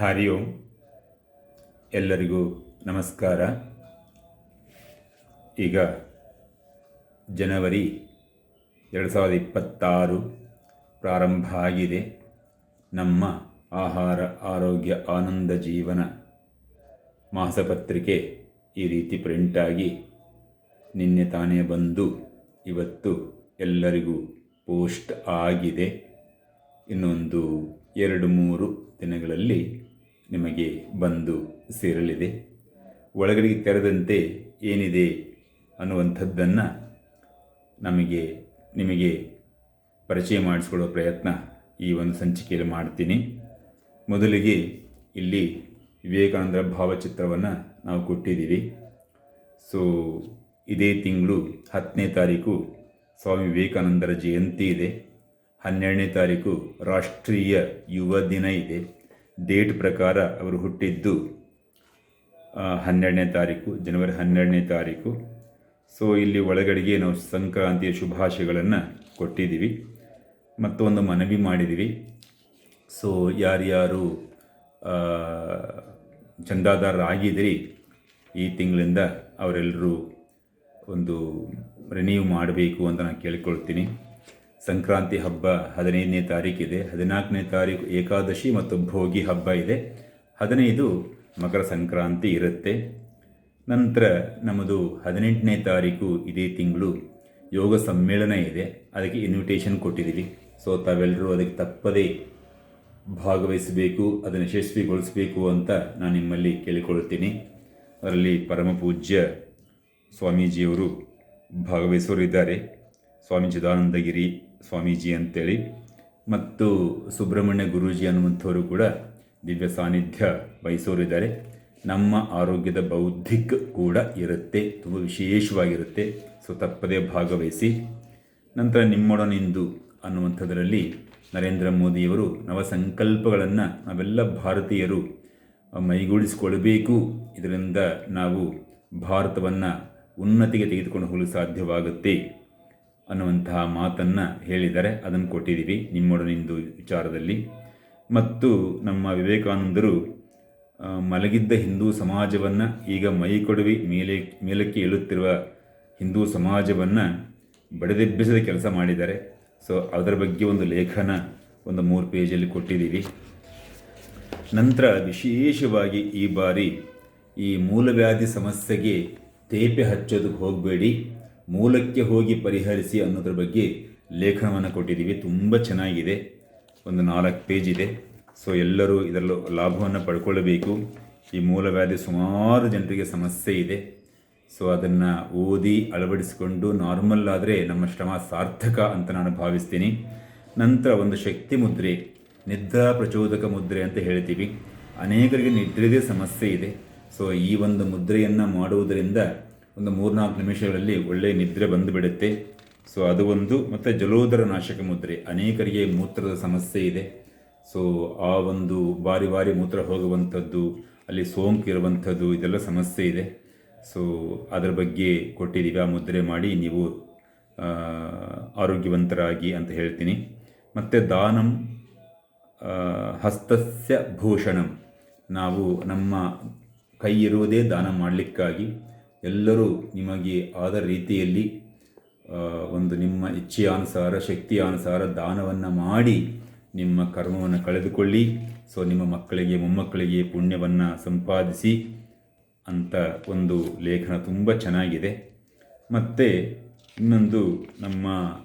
ಹರಿ ಓಂ. ಎಲ್ಲರಿಗೂ ನಮಸ್ಕಾರ. ಈಗ ಜನವರಿ 2026 ಪ್ರಾರಂಭ ಆಗಿದೆ. ನಮ್ಮ ಆಹಾರ ಆರೋಗ್ಯ ಆನಂದ ಜೀವನ ಮಾಸಪತ್ರಿಕೆ ಈ ರೀತಿ ಪ್ರಿಂಟಾಗಿ ನಿನ್ನೆ ತಾನೇ ಬಂದು ಇವತ್ತು ಎಲ್ಲರಿಗೂ ಪೋಸ್ಟ್ ಆಗಿದೆ. ಇನ್ನೊಂದು 2-3 ದಿನಗಳಲ್ಲಿ ನಿಮಗೆ ಬಂದು ಸೇರಲಿದೆ. ಒಳಗಡೆಗೆ ತೆರೆದಂತೆ ಏನಿದೆ ಅನ್ನುವಂಥದ್ದನ್ನು ನಿಮಗೆ ಪರಿಚಯ ಮಾಡಿಸ್ಕೊಳ್ಳೋ ಪ್ರಯತ್ನ ಈ ಒಂದು ಸಂಚಿಕೆಯಲ್ಲಿ ಮಾಡ್ತೀನಿ. ಮೊದಲಿಗೆ ಇಲ್ಲಿ ವಿವೇಕಾನಂದರ ಭಾವಚಿತ್ರವನ್ನು ನಾವು ಕೊಟ್ಟಿದ್ದೀವಿ. ಸೊ ಇದೇ ತಿಂಗಳು 10ನೇ ತಾರೀಕು ಸ್ವಾಮಿ ವಿವೇಕಾನಂದರ ಜಯಂತಿ ಇದೆ. 12ನೇ ತಾರೀಕು ರಾಷ್ಟ್ರೀಯ ಯುವ ದಿನ ಇದೆ. ಡೇಟ್ ಪ್ರಕಾರ ಅವರು ಹುಟ್ಟಿದ್ದು 12ನೇ ತಾರೀಕು, ಜನವರಿ 12ನೇ ತಾರೀಕು. ಸೊ ಇಲ್ಲಿ ಒಳಗಡೆಗೆ ನಾವು ಸಂಕ್ರಾಂತಿಯ ಶುಭಾಶಯಗಳನ್ನು ಕೊಟ್ಟಿದ್ದೀವಿ. ಮತ್ತೊಂದು ಮನವಿ ಮಾಡಿದ್ದೀವಿ. ಸೊ ಯಾರ್ಯಾರು ಚಂದಾದಾರರಾಗಿದ್ದೀರಿ ಈ ತಿಂಗಳಿಂದ ಅವರೆಲ್ಲರೂ ಒಂದು ರಿನ್ಯೂ ಮಾಡಬೇಕು ಅಂತ ನಾನು ಕೇಳಿಕೊಳ್ತೀನಿ. ಸಂಕ್ರಾಂತಿ ಹಬ್ಬ 15ನೇ ತಾರೀಕಿದೆ. 14ನೇ ತಾರೀಕು ಏಕಾದಶಿ ಮತ್ತು ಭೋಗಿ ಹಬ್ಬ ಇದೆ. 15 ಮಕರ ಸಂಕ್ರಾಂತಿ ಇರುತ್ತೆ. ನಂತರ ನಮ್ಮದು 18ನೇ ತಾರೀಕು ಇದೇ ತಿಂಗಳು ಯೋಗ ಸಮ್ಮೇಳನ ಇದೆ. ಅದಕ್ಕೆ ಇನ್ವಿಟೇಷನ್ ಕೊಟ್ಟಿದ್ದೀವಿ. ಸೊ ತಾವೆಲ್ಲರೂ ಅದಕ್ಕೆ ತಪ್ಪದೇ ಭಾಗವಹಿಸಬೇಕು, ಅದನ್ನು ಯಶಸ್ವಿಗೊಳಿಸಬೇಕು ಅಂತ ನಾನು ನಿಮ್ಮಲ್ಲಿ ಕೇಳಿಕೊಳ್ಳುತ್ತೀನಿ. ಅದರಲ್ಲಿ ಪರಮ ಪೂಜ್ಯ ಸ್ವಾಮೀಜಿಯವರು ಭಾಗವಹಿಸೋರಿದ್ದಾರೆ. ಸ್ವಾಮಿ ಚಿದಾನಂದಗಿರಿ ಸ್ವಾಮೀಜಿ ಅಂತೇಳಿ, ಮತ್ತು ಸುಬ್ರಹ್ಮಣ್ಯ ಗುರೂಜಿ ಅನ್ನುವಂಥವರು ಕೂಡ ದಿವ್ಯ ಸಾನ್ನಿಧ್ಯ ವಹಿಸೋರಿದ್ದಾರೆ. ನಮ್ಮ ಆರೋಗ್ಯದ ಬೌದ್ಧಿಕ ಕೂಡ ಇರುತ್ತೆ, ತುಂಬ ವಿಶೇಷವಾಗಿರುತ್ತೆ. ಸೊ ತಪ್ಪದೇ ಭಾಗವಹಿಸಿ. ನಂತರ ನಿಮ್ಮೊಡನಿಂದು ಅನ್ನುವಂಥದ್ರಲ್ಲಿ ನರೇಂದ್ರ ಮೋದಿಯವರು ನವ ಸಂಕಲ್ಪಗಳನ್ನು ನಾವೆಲ್ಲ ಭಾರತೀಯರು ಮೈಗೂಡಿಸಿಕೊಳ್ಬೇಕು. ಇದರಿಂದ ನಾವು ಭಾರತವನ್ನು ಉನ್ನತಿಗೆ ತೆಗೆದುಕೊಂಡು ಹೋಗಲು ಸಾಧ್ಯವಾಗುತ್ತೆ ಅನ್ನುವಂತಹ ಮಾತನ್ನು ಹೇಳಿದ್ದಾರೆ. ಅದನ್ನು ಕೊಟ್ಟಿದ್ದೀವಿ ನಿಮ್ಮೊಡನಿಂದು ವಿಚಾರದಲ್ಲಿ. ಮತ್ತು ನಮ್ಮ ವಿವೇಕಾನಂದರು ಮಲಗಿದ್ದ ಹಿಂದೂ ಸಮಾಜವನ್ನು ಈಗ ಮೈಕೊಡವಿ ಮೇಲಕ್ಕೆ ಏಳುತ್ತಿರುವ ಹಿಂದೂ ಸಮಾಜವನ್ನು ಬಡಿದೆಬ್ಬಿಸದ ಕೆಲಸ ಮಾಡಿದ್ದಾರೆ. ಸೊ ಅದರ ಬಗ್ಗೆ ಒಂದು ಲೇಖನ ಒಂದು 3 ಪೇಜಲ್ಲಿ ಕೊಟ್ಟಿದ್ದೀವಿ. ನಂತರ ವಿಶೇಷವಾಗಿ ಈ ಬಾರಿ ಈ ಮೂಲವ್ಯಾಧಿ ಸಮಸ್ಯೆಗೆ ತೇಪೆ ಹಚ್ಚೋದಕ್ಕೆ ಹೋಗಬೇಡಿ, ಮೂಲಕ್ಕೆ ಹೋಗಿ ಪರಿಹರಿಸಿ ಅನ್ನೋದ್ರ ಬಗ್ಗೆ ಲೇಖನವನ್ನು ಕೊಟ್ಟಿದ್ದೀವಿ. ತುಂಬ ಚೆನ್ನಾಗಿದೆ, ಒಂದು 4 ಪೇಜ್ ಇದೆ. ಸೊ ಎಲ್ಲರೂ ಇದರಲ್ಲೂ ಲಾಭವನ್ನು ಪಡ್ಕೊಳ್ಳಬೇಕು. ಈ ಮೂಲವ್ಯಾಧಿ ಸುಮಾರು ಜನರಿಗೆ ಸಮಸ್ಯೆ ಇದೆ. ಸೊ ಅದನ್ನು ಓದಿ ಅಳವಡಿಸಿಕೊಂಡು ನಾರ್ಮಲ್ ಆದರೆ ನಮ್ಮ ಶ್ರಮ ಸಾರ್ಥಕ ಅಂತ ನಾನು ಭಾವಿಸ್ತೀನಿ. ನಂತರ ಒಂದು ಶಕ್ತಿ ಮುದ್ರೆ, ನಿದ್ರಾ ಪ್ರಚೋದಕ ಮುದ್ರೆ ಅಂತ ಹೇಳ್ತೀವಿ. ಅನೇಕರಿಗೆ ನಿದ್ರೆದೇ ಸಮಸ್ಯೆ ಇದೆ. ಸೊ ಈ ಒಂದು ಮುದ್ರೆಯನ್ನು ಮಾಡುವುದರಿಂದ ಒಂದು 3-4 ನಿಮಿಷಗಳಲ್ಲಿ ಒಳ್ಳೆಯ ನಿದ್ರೆ ಬಂದುಬಿಡುತ್ತೆ. ಸೊ ಅದು ಒಂದು. ಮತ್ತು ಜಲೋದರ ನಾಶಕ ಮುದ್ರೆ, ಅನೇಕರಿಗೆ ಮೂತ್ರದ ಸಮಸ್ಯೆ ಇದೆ. ಸೊ ಆ ಒಂದು ಬಾರಿ ಮೂತ್ರ ಹೋಗುವಂಥದ್ದು, ಅಲ್ಲಿ ಸೋಂಕು ಇರುವಂಥದ್ದು, ಇದೆಲ್ಲ ಸಮಸ್ಯೆ ಇದೆ. ಸೊ ಅದರ ಬಗ್ಗೆ ಕೊಟ್ಟಿದ್ದೀವಿ. ಆ ಮುದ್ರೆ ಮಾಡಿ ನೀವು ಆರೋಗ್ಯವಂತರಾಗಿ ಅಂತ ಹೇಳ್ತೀನಿ. ಮತ್ತು ದಾನಂ ಹಸ್ತಸ್ಯ ಭೂಷಣಂ, ನಾವು ನಮ್ಮ ಕೈ ಇರುವುದೇ ದಾನ ಮಾಡಲಿಕ್ಕಾಗಿ. ಎಲ್ಲರೂ ನಿಮಗೆ ಆದ ರೀತಿಯಲ್ಲಿ ಒಂದು ನಿಮ್ಮ ಇಚ್ಛೆಯಾನುಸಾರ ಶಕ್ತಿಯಾನುಸಾರ ದಾನವನ್ನು ಮಾಡಿ ನಿಮ್ಮ ಕರ್ಮವನ್ನು ಕಳೆದುಕೊಳ್ಳಿ. ಸೊ ನಿಮ್ಮ ಮಕ್ಕಳಿಗೆ ಮೊಮ್ಮಕ್ಕಳಿಗೆ ಪುಣ್ಯವನ್ನು ಸಂಪಾದಿಸಿ ಅಂತ ಒಂದು ಲೇಖನ ತುಂಬ ಚೆನ್ನಾಗಿದೆ. ಮತ್ತು ಇನ್ನೊಂದು ನಮ್ಮ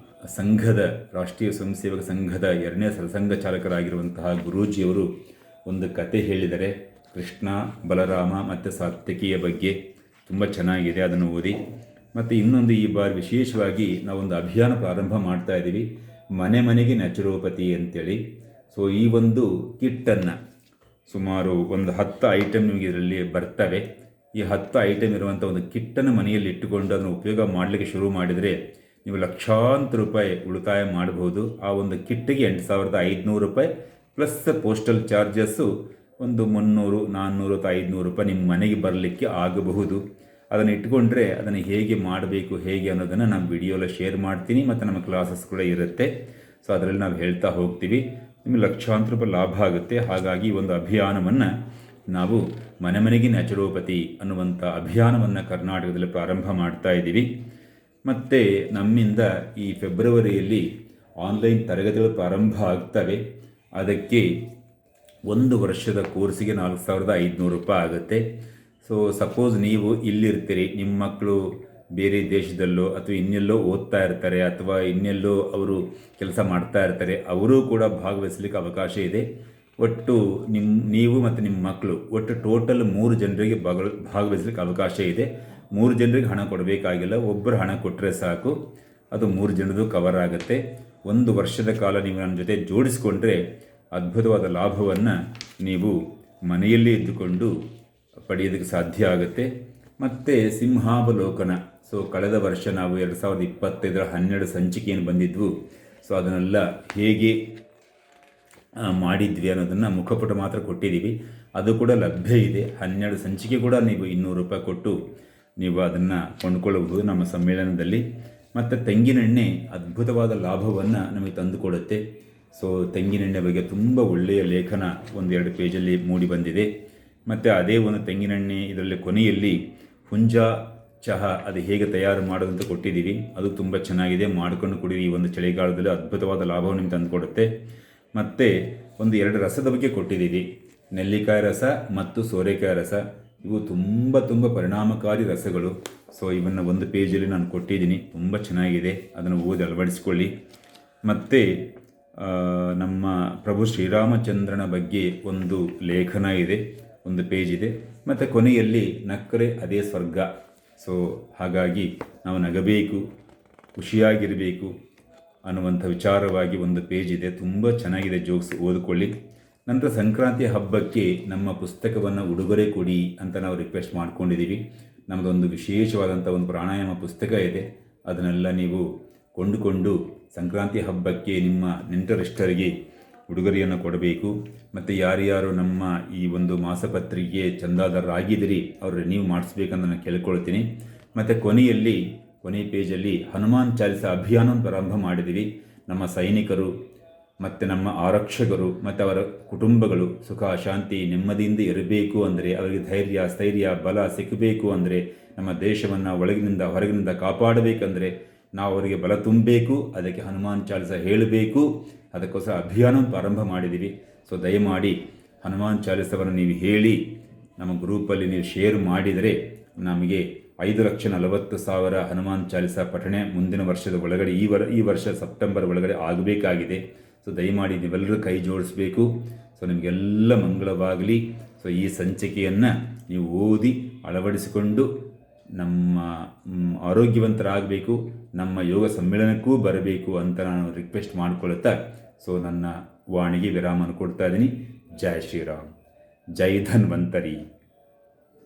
ಸಂಘದ ರಾಷ್ಟ್ರೀಯ ಸ್ವಯಂ ಸೇವಕ ಸಂಘದ 2ನೇ ಸರಸಂಘ ಚಾಲಕರಾಗಿರುವಂತಹ ಗುರೂಜಿಯವರು ಒಂದು ಕತೆ ಹೇಳಿದ್ದಾರೆ, ಕೃಷ್ಣ ಬಲರಾಮ ಮತ್ತು ಸಾತ್ವಿಕಿಯ ಬಗ್ಗೆ. ತುಂಬ ಚೆನ್ನಾಗಿದೆ, ಅದನ್ನು ಓದಿ. ಮತ್ತು ಇನ್ನೊಂದು ಈ ಬಾರಿ ವಿಶೇಷವಾಗಿ ನಾವೊಂದು ಅಭಿಯಾನ ಪ್ರಾರಂಭ ಮಾಡ್ತಾ ಇದ್ದೀವಿ, ಮನೆ ಮನೆಗೆ ನ್ಯಾಚುರೋಪತಿ ಅಂತೇಳಿ. ಸೊ ಈ ಒಂದು ಕಿಟ್ಟನ್ನು ಸುಮಾರು ಒಂದು 10 ಐಟಮ್ ನಿಮಗೆ ಇದರಲ್ಲಿ ಬರ್ತವೆ. ಈ 10 ಐಟಮ್ ಇರುವಂಥ ಒಂದು ಕಿಟ್ಟನ್ನು ಮನೆಯಲ್ಲಿ ಇಟ್ಟುಕೊಂಡು ಅದನ್ನು ಉಪಯೋಗ ಮಾಡಲಿಕ್ಕೆ ಶುರು ಮಾಡಿದರೆ ನೀವು ಲಕ್ಷಾಂತರ ರೂಪಾಯಿ ಉಳಿತಾಯ ಮಾಡಬಹುದು. ಆ ಒಂದು ಕಿಟ್ಟಿಗೆ 8,500 ರೂಪಾಯಿ ಪ್ಲಸ್ ಪೋಸ್ಟಲ್ ಚಾರ್ಜಸ್ಸು ಒಂದು 300, 400 ಅಥವಾ 500 ರೂಪಾಯಿ ನಿಮ್ಮ ಮನೆಗೆ ಬರಲಿಕ್ಕೆ ಆಗಬಹುದು. ಅದನ್ನು ಇಟ್ಕೊಂಡ್ರೆ ಅದನ್ನು ಹೇಗೆ ಮಾಡಬೇಕು ಹೇಗೆ ಅನ್ನೋದನ್ನು ನಾನು ವಿಡಿಯೋಲ್ಲ ಶೇರ್ ಮಾಡ್ತೀನಿ. ಮತ್ತು ನಮ್ಮ ಕ್ಲಾಸಸ್ ಕೂಡ ಇರುತ್ತೆ. ಸೊ ಅದರಲ್ಲಿ ನಾವು ಹೇಳ್ತಾ ಹೋಗ್ತೀವಿ. ನಿಮಗೆ ಲಕ್ಷಾಂತರ ರೂಪಾಯಿ ಲಾಭ ಆಗುತ್ತೆ. ಹಾಗಾಗಿ ಒಂದು ಅಭಿಯಾನವನ್ನು ನಾವು ಮನೆ ಮನೆಗೆ ನ್ಯಾಚುರೋಪತಿ ಅನ್ನುವಂಥ ಅಭಿಯಾನವನ್ನು ಕರ್ನಾಟಕದಲ್ಲಿ ಪ್ರಾರಂಭ ಮಾಡ್ತಾ ಇದ್ದೀವಿ. ಮತ್ತು ನಮ್ಮಿಂದ ಈ ಫೆಬ್ರವರಿಯಲ್ಲಿ ಆನ್ಲೈನ್ ತರಗತಿಗಳು ಪ್ರಾರಂಭ ಆಗ್ತವೆ. ಅದಕ್ಕೆ 1 ವರ್ಷದ ಕೋರ್ಸಿಗೆ 4,500 ರೂಪಾಯಿ ಆಗುತ್ತೆ. ಸೊ ಸಪೋಸ್ ನೀವು ಇಲ್ಲಿರ್ತೀರಿ, ನಿಮ್ಮ ಮಕ್ಕಳು ಬೇರೆ ದೇಶದಲ್ಲೋ ಅಥವಾ ಇನ್ನೆಲ್ಲೋ ಓದ್ತಾ ಇರ್ತಾರೆ ಅಥವಾ ಇನ್ನೆಲ್ಲೋ ಅವರು ಕೆಲಸ ಮಾಡ್ತಾ ಇರ್ತಾರೆ, ಅವರೂ ಕೂಡ ಭಾಗವಹಿಸಲಿಕ್ಕೆ ಅವಕಾಶ ಇದೆ. ಒಟ್ಟು ನೀವು ಮತ್ತು ನಿಮ್ಮ ಮಕ್ಕಳು ಒಟ್ಟು ಟೋಟಲ್ 3 ಜನರಿಗೆ ಭಾಗವಹಿಸಲಿಕ್ಕೆ ಅವಕಾಶ ಇದೆ. 3 ಜನರಿಗೆ ಹಣ ಕೊಡಬೇಕಾಗಿಲ್ಲ, ಒಬ್ಬರು ಹಣ ಕೊಟ್ಟರೆ ಸಾಕು, ಅದು 3 ಜನರದು ಕವರ್ ಆಗುತ್ತೆ. 1 ವರ್ಷದ ಕಾಲ ನೀವು ನನ್ನ ಜೊತೆ ಜೋಡಿಸಿಕೊಂಡ್ರೆ ಅದ್ಭುತವಾದ ಲಾಭವನ್ನು ನೀವು ಮನೆಯಲ್ಲೇ ಇದ್ದುಕೊಂಡು ಪಡೆಯೋದಕ್ಕೆ ಸಾಧ್ಯ ಆಗುತ್ತೆ. ಮತ್ತು ಸಿಂಹಾವಲೋಕನ, ಸೊ ಕಳೆದ ವರ್ಷ ನಾವು 2025ರ 12 ಸಂಚಿಕೆಯನ್ನು ಬಂದಿದ್ವು. ಸೊ ಅದನ್ನೆಲ್ಲ ಹೇಗೆ ಮಾಡಿದ್ವಿ ಅನ್ನೋದನ್ನು ಮುಖಪುಟ ಮಾತ್ರ ಕೊಟ್ಟಿದ್ದೀವಿ. ಅದು ಕೂಡ ಲಭ್ಯ ಇದೆ. 12 ಸಂಚಿಕೆ ಕೂಡ ನೀವು 200 ರೂಪಾಯಿ ಕೊಟ್ಟು ನೀವು ಅದನ್ನು ಕೊಂಡ್ಕೊಳ್ಳಬಹುದು ನಮ್ಮ ಸಮ್ಮೇಳನದಲ್ಲಿ. ಮತ್ತು ತೆಂಗಿನೆಣ್ಣೆ ಅದ್ಭುತವಾದ ಲಾಭವನ್ನು ನಮಗೆ ತಂದುಕೊಡುತ್ತೆ. ಸೊ ತೆಂಗಿನೆಣ್ಣೆ ಬಗ್ಗೆ ತುಂಬ ಒಳ್ಳೆಯ ಲೇಖನ 1-2 ಪೇಜಲ್ಲಿ ಮೂಡಿ ಬಂದಿದೆ. ಮತ್ತು ಅದೇ ಒಂದು ತೆಂಗಿನೆಣ್ಣೆ ಇದರಲ್ಲಿ ಕೊನೆಯಲ್ಲಿ ಹುಂಜಾ ಚಹಾ ಅದು ಹೇಗೆ ತಯಾರು ಮಾಡೋದು ಅಂತ ಕೊಟ್ಟಿದ್ದೀವಿ. ಅದು ತುಂಬ ಚೆನ್ನಾಗಿದೆ, ಮಾಡಿಕೊಂಡು ಕುಡಿಯಿರಿ. ಈ ಒಂದು ಚಳಿಗಾಲದಲ್ಲಿ ಅದ್ಭುತವಾದ ಲಾಭವನ್ನು ನಿಮ್ಗೆ ತಂದುಕೊಡುತ್ತೆ. ಮತ್ತು 2 ರಸದ ಬಗ್ಗೆ ಕೊಟ್ಟಿದ್ದೀವಿ, ನೆಲ್ಲಿಕಾಯಿ ರಸ ಮತ್ತು ಸೋರೆಕಾಯಿ ರಸ. ಇವು ತುಂಬ ಪರಿಣಾಮಕಾರಿ ರಸಗಳು. ಸೊ ಇವನ್ನು 1 ಪೇಜಲ್ಲಿ ನಾನು ಕೊಟ್ಟಿದ್ದೀನಿ, ತುಂಬ ಚೆನ್ನಾಗಿದೆ, ಅದನ್ನು ಓದಿ ಅಳವಡಿಸಿಕೊಳ್ಳಿ. ಮತ್ತು ನಮ್ಮ ಪ್ರಭು ಶ್ರೀರಾಮಚಂದ್ರನ ಬಗ್ಗೆ ಒಂದು ಲೇಖನ ಇದೆ, 1 ಪೇಜ್ ಇದೆ. ಮತ್ತು ಕೊನೆಯಲ್ಲಿ ನಕ್ಕರೆ ಅದೇ ಸ್ವರ್ಗ. ಸೊ ಹಾಗಾಗಿ ನಾವು ನಗಬೇಕು, ಖುಷಿಯಾಗಿರಬೇಕು ಅನ್ನುವಂಥ ವಿಚಾರವಾಗಿ 1 ಪೇಜ್ ಇದೆ, ತುಂಬ ಚೆನ್ನಾಗಿದೆ, ಜೋಕ್ಸ್ ಓದಿಕೊಳ್ಳಿ. ನಂತರ ಸಂಕ್ರಾಂತಿ ಹಬ್ಬಕ್ಕೆ ನಮ್ಮ ಪುಸ್ತಕವನ್ನು ಉಡುಗೊರೆ ಕೊಡಿ ಅಂತ ನಾವು ರಿಕ್ವೆಸ್ಟ್ ಮಾಡ್ಕೊಂಡಿದ್ದೀವಿ. ನಮ್ಮದೊಂದು ವಿಶೇಷವಾದಂಥ ಒಂದು ಪ್ರಾಣಾಯಾಮ ಪುಸ್ತಕ ಇದೆ, ಅದನ್ನೆಲ್ಲ ನೀವು ಕೊಂಡುಕೊಂಡು ಸಂಕ್ರಾಂತಿ ಹಬ್ಬಕ್ಕೆ ನಿಮ್ಮ ನೆಂಟರಿಷ್ಟರಿಗೆ ಉಡುಗೊರೆಯನ್ನು ಕೊಡಬೇಕು. ಮತ್ತು ಯಾರ್ಯಾರು ನಮ್ಮ ಈ ಒಂದು ಮಾಸಪತ್ರಿಕೆ ಚಂದಾದಾರರಾಗಿದ್ದೀರಿ ಅವರು ರಿನ್ಯೂ ಮಾಡಿಸ್ಬೇಕಂತ ನಾನು ಕೇಳ್ಕೊಳ್ತೀನಿ. ಮತ್ತು ಕೊನೆ ಪೇಜಲ್ಲಿ ಹನುಮಾನ್ ಚಾಲಿಸ ಅಭಿಯಾನವನ್ನು ಪ್ರಾರಂಭ ಮಾಡಿದ್ದೀವಿ. ನಮ್ಮ ಸೈನಿಕರು ಮತ್ತು ನಮ್ಮ ಆರಕ್ಷಕರು ಮತ್ತು ಅವರ ಕುಟುಂಬಗಳು ಸುಖ ಶಾಂತಿ ನೆಮ್ಮದಿಯಿಂದ ಇರಬೇಕು ಅಂದರೆ, ಅವರಿಗೆ ಧೈರ್ಯ ಸ್ಥೈರ್ಯ ಬಲ ಸಿಕ್ಕಬೇಕು ಅಂದರೆ, ನಮ್ಮ ದೇಶವನ್ನು ಒಳಗಿನಿಂದ ಹೊರಗಿನಿಂದ ಕಾಪಾಡಬೇಕಂದ್ರೆ ನಾವು ಅವರಿಗೆ ಬಲ ತುಂಬಬೇಕು. ಅದಕ್ಕೆ ಹನುಮಾನ್ ಚಾಲಿಸ ಹೇಳಬೇಕು. ಅದಕ್ಕೋಸ್ಕರ ಅಭಿಯಾನವನ್ನು ಪ್ರಾರಂಭ ಮಾಡಿದ್ದೀವಿ. ಸೊ ದಯಮಾಡಿ ಹನುಮಾನ್ ಚಾಲಿಸವನ್ನು ನೀವು ಹೇಳಿ ನಮ್ಮ ಗ್ರೂಪಲ್ಲಿ ನೀವು ಶೇರ್ ಮಾಡಿದರೆ ನಮಗೆ 5,40,000 ಹನುಮಾನ್ ಚಾಲಿಸ ಪಠಣೆ ಮುಂದಿನ ವರ್ಷದ ಒಳಗಡೆ ಈ ವರ್ಷ ಸೆಪ್ಟೆಂಬರ್ ಒಳಗಡೆ ಆಗಬೇಕಾಗಿದೆ. ಸೊ ದಯಮಾಡಿ ನೀವೆಲ್ಲರೂ ಕೈ ಜೋಡಿಸಬೇಕು. ಸೊ ನಿಮಗೆಲ್ಲ ಮಂಗಳವಾಗಲಿ. ಸೊ ಈ ಸಂಚಿಕೆಯನ್ನು ನೀವು ಓದಿ ಅಳವಡಿಸಿಕೊಂಡು ನಮ್ಮ ಆರೋಗ್ಯವಂತರಾಗಬೇಕು, ನಮ್ಮ ಯೋಗ ಸಮ್ಮೇಳನಕ್ಕೂ ಬರಬೇಕು ಅಂತ ನಾನು ರಿಕ್ವೆಸ್ಟ್ ಮಾಡಿಕೊಳ್ಳುತ್ತಾ ಸೊ ನನ್ನ ವಾಣಿಗೆ ವಿರಾಮವನ್ನು ಕೊಡ್ತಾ ಇದ್ದೀನಿ. ಜೈ ಶ್ರೀರಾಮ್, ಜೈ ಧನ್ವಂತರಿ.